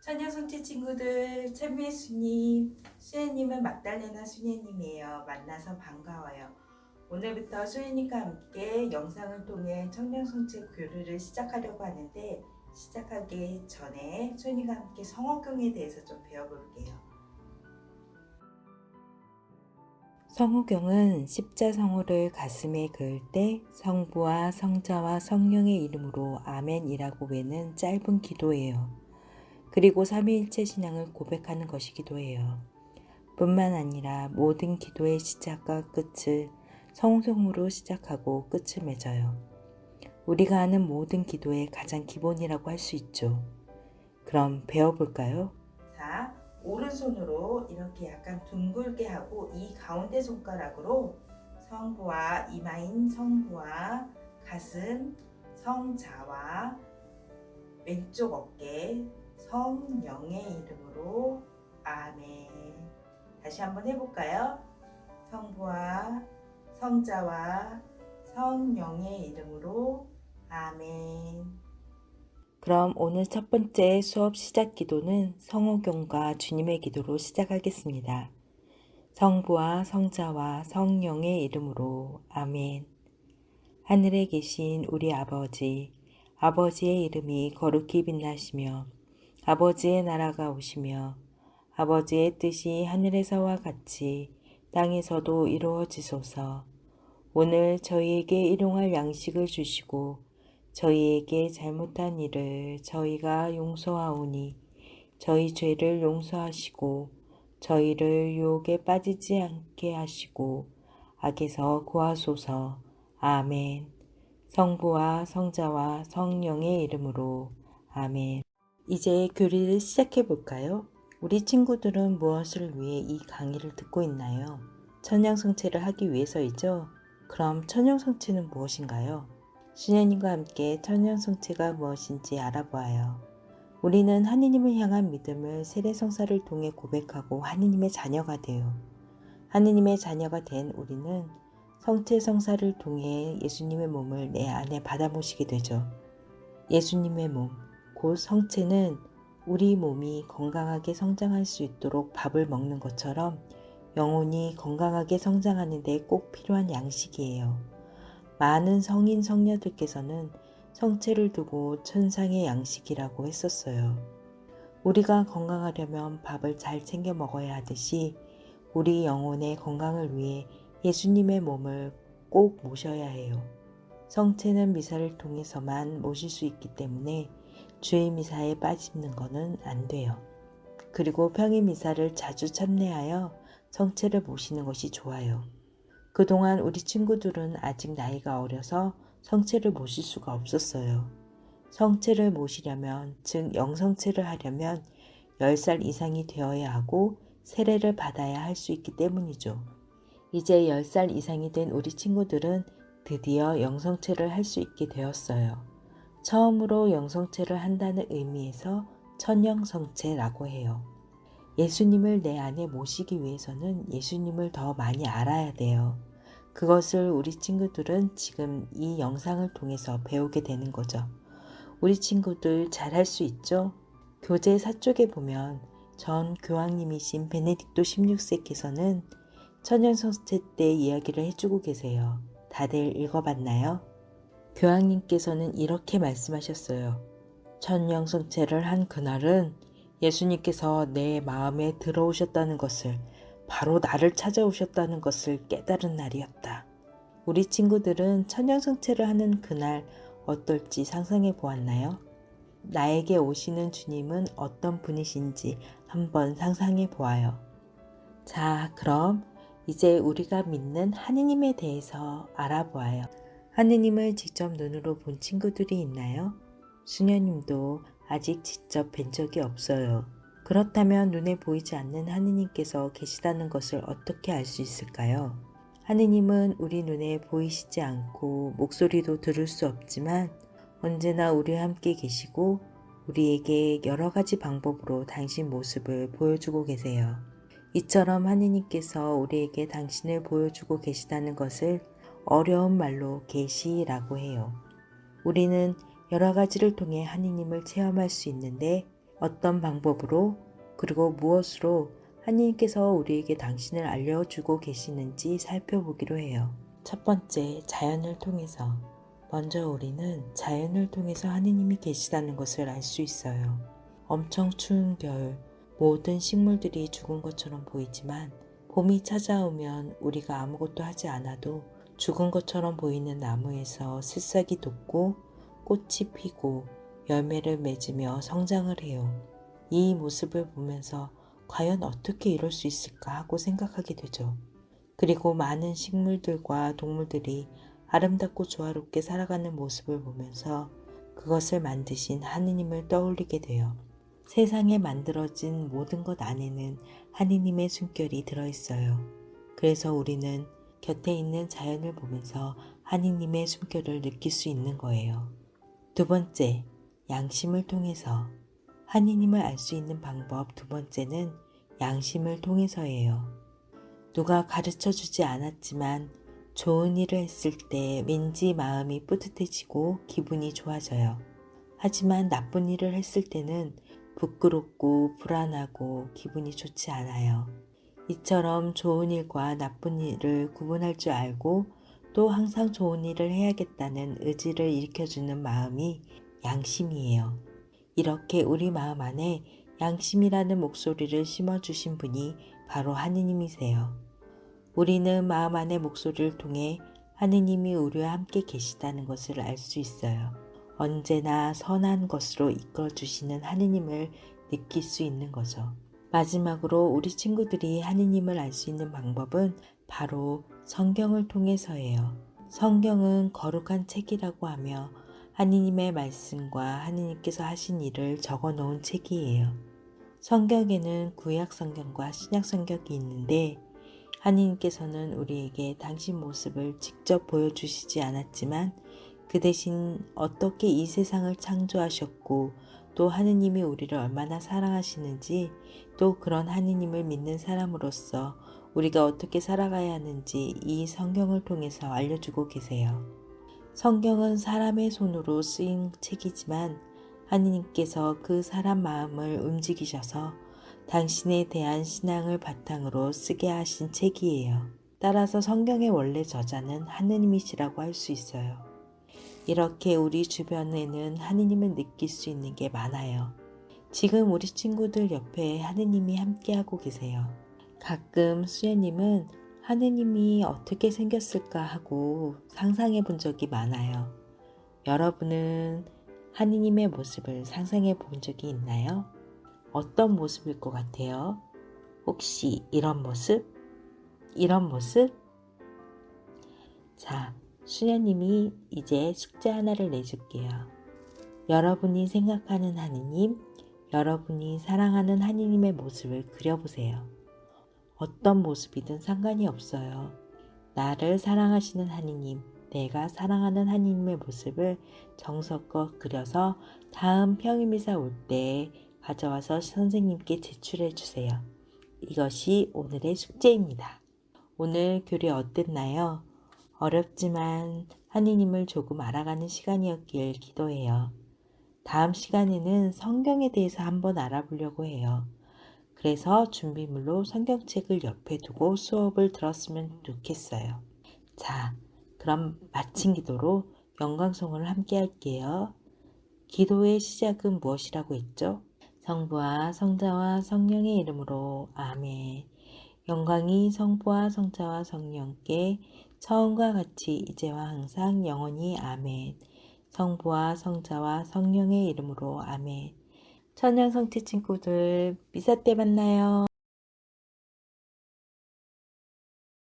천녀성체 친구들, 찬미의 수님, 수혜님은 막달레나 수혜님이에요. 만나서 반가워요. 오늘부터 수혜님과 함께 영상을 통해 천녀성체 교류를 시작하려고 하는데, 시작하기 전에 수혜님과 함께 성호경에 대해서 좀 배워볼게요. 성호경은 십자성호를 가슴에 그을 때 성부와 성자와 성령의 이름으로 아멘이라고 외는 짧은 기도예요. 그리고 삼위일체 신앙을 고백하는 것이기도 해요. 뿐만 아니라 모든 기도의 시작과 끝을 성호경으로 시작하고 끝을 맺어요. 우리가 하는 모든 기도의 가장 기본이라고 할 수 있죠. 그럼 배워볼까요? 자, 오른손으로 이렇게 약간 둥글게 하고 이 가운데 손가락으로 성부와 이마인 성부와 가슴, 성자와 왼쪽 어깨, 성령의 이름으로 아멘. 다시 한번 해볼까요? 성부와 성자와 성령의 이름으로 아멘. 그럼 오늘 첫 번째 수업 시작 기도는 성호경과 주님의 기도로 시작하겠습니다. 성부와 성자와 성령의 이름으로 아멘. 하늘에 계신 우리 아버지, 아버지의 이름이 거룩히 빛나시며 아버지의 나라가 오시며 아버지의 뜻이 하늘에서와 같이 땅에서도 이루어지소서. 오늘 저희에게 일용할 양식을 주시고 저희에게 잘못한 일을 저희가 용서하오니 저희 죄를 용서하시고 저희를 유혹에 빠지지 않게 하시고 악에서 구하소서. 아멘. 성부와 성자와 성령의 이름으로 아멘. 이제 교리를 시작해 볼까요? 우리 친구들은 무엇을 위해 이 강의를 듣고 있나요? 천양성체를 하기 위해서이죠? 그럼 천양성체는 무엇인가요? 수녀님과 함께 천연성체가 무엇인지 알아보아요. 우리는 하느님을 향한 믿음을 세례성사를 통해 고백하고 하느님의 자녀가 돼요. 하느님의 자녀가 된 우리는 성체성사를 통해 예수님의 몸을 내 안에 받아 모시게 되죠. 예수님의 몸, 곧 성체는 우리 몸이 건강하게 성장할 수 있도록 밥을 먹는 것처럼 영혼이 건강하게 성장하는 데 꼭 필요한 양식이에요. 많은 성인 성녀들께서는 성체를 두고 천상의 양식이라고 했었어요. 우리가 건강하려면 밥을 잘 챙겨 먹어야 하듯이 우리 영혼의 건강을 위해 예수님의 몸을 꼭 모셔야 해요. 성체는 미사를 통해서만 모실 수 있기 때문에 주의 미사에 빠지는 것은 안 돼요. 그리고 평일 미사를 자주 참례하여 성체를 모시는 것이 좋아요. 그동안 우리 친구들은 아직 나이가 어려서 성체를 모실 수가 없었어요. 성체를 모시려면, 즉 영성체를 하려면 10살 이상이 되어야 하고 세례를 받아야 할 수 있기 때문이죠. 이제 10살 이상이 된 우리 친구들은 드디어 영성체를 할 수 있게 되었어요. 처음으로 영성체를 한다는 의미에서 천영성체라고 해요. 예수님을 내 안에 모시기 위해서는 예수님을 더 많이 알아야 돼요. 그것을 우리 친구들은 지금 이 영상을 통해서 배우게 되는 거죠. 우리 친구들 잘할 수 있죠? 교재 4쪽에 보면 전 교황님이신 베네딕토 16세께서는 천연성체 때 이야기를 해주고 계세요. 다들 읽어봤나요? 교황님께서는 이렇게 말씀하셨어요. 천연성체를 한 그날은 예수님께서 내 마음에 들어오셨다는 것을, 바로 나를 찾아오셨다는 것을 깨달은 날이었다. 우리 친구들은 천연성체를 하는 그날 어떨지 상상해 보았나요? 나에게 오시는 주님은 어떤 분이신지 한번 상상해 보아요. 자, 그럼 이제 우리가 믿는 하느님에 대해서 알아보아요. 하느님을 직접 눈으로 본 친구들이 있나요? 수녀님도 아직 직접 뵌 적이 없어요. 그렇다면 눈에 보이지 않는 하느님께서 계시다는 것을 어떻게 알 수 있을까요? 하느님은 우리 눈에 보이시지 않고 목소리도 들을 수 없지만 언제나 우리와 함께 계시고 우리에게 여러 가지 방법으로 당신 모습을 보여주고 계세요. 이처럼 하느님께서 우리에게 당신을 보여주고 계시다는 것을 어려운 말로 계시라고 해요. 우리는 여러 가지를 통해 하느님을 체험할 수 있는데 어떤 방법으로 그리고 무엇으로 하나님께서 우리에게 당신을 알려주고 계시는지 살펴보기로 해요. 첫 번째, 자연을 통해서. 먼저 우리는 자연을 통해서 하느님이 계시다는 것을 알 수 있어요. 엄청 추운 겨울, 모든 식물들이 죽은 것처럼 보이지만 봄이 찾아오면 우리가 아무것도 하지 않아도 죽은 것처럼 보이는 나무에서 새싹이 돋고 꽃이 피고 열매를 맺으며 성장을 해요. 이 모습을 보면서 과연 어떻게 이럴 수 있을까 하고 생각하게 되죠. 그리고 많은 식물들과 동물들이 아름답고 조화롭게 살아가는 모습을 보면서 그것을 만드신 하느님을 떠올리게 돼요. 세상에 만들어진 모든 것 안에는 하느님의 숨결이 들어있어요. 그래서 우리는 곁에 있는 자연을 보면서 하느님의 숨결을 느낄 수 있는 거예요. 두 번째, 양심을 통해서. 하느님을 알 수 있는 방법 두 번째는 양심을 통해서예요. 누가 가르쳐 주지 않았지만 좋은 일을 했을 때 왠지 마음이 뿌듯해지고 기분이 좋아져요. 하지만 나쁜 일을 했을 때는 부끄럽고 불안하고 기분이 좋지 않아요. 이처럼 좋은 일과 나쁜 일을 구분할 줄 알고 또 항상 좋은 일을 해야겠다는 의지를 일으켜주는 마음이 양심이에요. 이렇게 우리 마음 안에 양심이라는 목소리를 심어주신 분이 바로 하느님이세요. 우리는 마음 안의 목소리를 통해 하느님이 우리와 함께 계시다는 것을 알 수 있어요. 언제나 선한 것으로 이끌어주시는 하느님을 느낄 수 있는 거죠. 마지막으로 우리 친구들이 하느님을 알 수 있는 방법은 바로 성경을 통해서예요. 성경은 거룩한 책이라고 하며 하느님의 말씀과 하느님께서 하신 일을 적어 놓은 책이에요. 성경에는 구약 성경과 신약 성경이 있는데 하느님께서는 우리에게 당신 모습을 직접 보여주시지 않았지만 그 대신 어떻게 이 세상을 창조하셨고 또 하느님이 우리를 얼마나 사랑하시는지 또 그런 하느님을 믿는 사람으로서 우리가 어떻게 살아가야 하는지 이 성경을 통해서 알려주고 계세요. 성경은 사람의 손으로 쓰인 책이지만 하느님께서 그 사람 마음을 움직이셔서 당신에 대한 신앙을 바탕으로 쓰게 하신 책이에요. 따라서 성경의 원래 저자는 하느님이시라고 할 수 있어요. 이렇게 우리 주변에는 하느님을 느낄 수 있는 게 많아요. 지금 우리 친구들 옆에 하느님이 함께하고 계세요. 가끔 수연님은 하느님이 어떻게 생겼을까 하고 상상해 본 적이 많아요. 여러분은 하느님의 모습을 상상해 본 적이 있나요? 어떤 모습일 것 같아요? 혹시 이런 모습? 이런 모습? 자, 수녀님이 이제 숙제 하나를 내줄게요. 여러분이 생각하는 하느님, 여러분이 사랑하는 하느님의 모습을 그려보세요. 어떤 모습이든 상관이 없어요. 나를 사랑하시는 하느님, 내가 사랑하는 하느님의 모습을 정성껏 그려서 다음 평일미사 올 때 가져와서 선생님께 제출해 주세요. 이것이 오늘의 숙제입니다. 오늘 교리 어땠나요? 어렵지만 하느님을 조금 알아가는 시간이었길 기도해요. 다음 시간에는 성경에 대해서 한번 알아보려고 해요. 그래서 준비물로 성경책을 옆에 두고 수업을 들었으면 좋겠어요. 자, 그럼 마친 기도로 영광송을 함께 할게요. 기도의 시작은 무엇이라고 했죠? 성부와 성자와 성령의 이름으로 아멘. 영광이 성부와 성자와 성령께 처음과 같이 이제와 항상 영원히 아멘. 성부와 성자와 성령의 이름으로 아멘. 천연성취 친구들 미사 때 만나요.